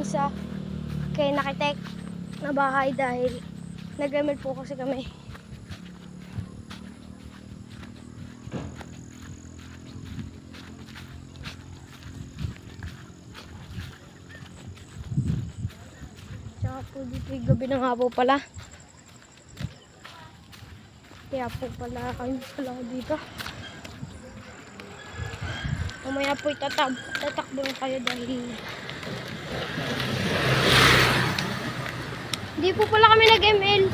sa kay Nakitek na bahay dahil nag-ML po kasi kami. Tsaka po dito yung gabi na nga po pala. Kaya po pala kami pala dito. Mamaya po tatakbo na kayo dahil hindi po pala kami nag-ML.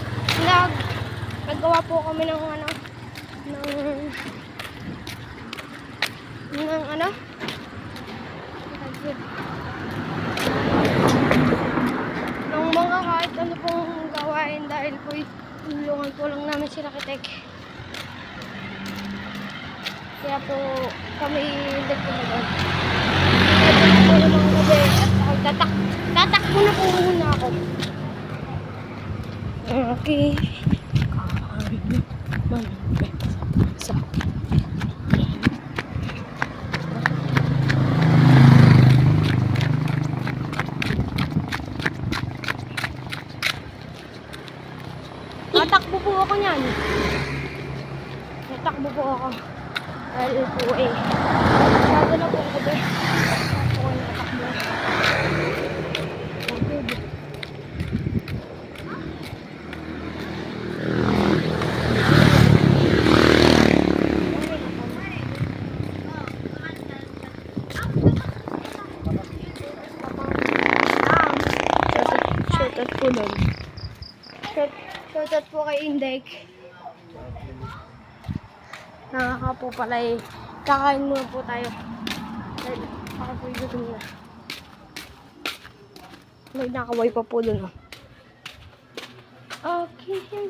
Naggawa po kami ng ng mga kahit ano pong gawain dahil po tulungan po lang namin si Nakitek. Kaya po kami nagpunod. Tatakbo na po muna ako. Okay. Tatakbo po ako niyan. Tatakbo po ako. Dahil po masyado na po ako ba. Ako natakbo. Shoutout po doon. Shoutout po kay Indek. Nakaka po pala kakain muna po tayo. Dahil ako po gutom na. May nakaway pa po doon. Okay.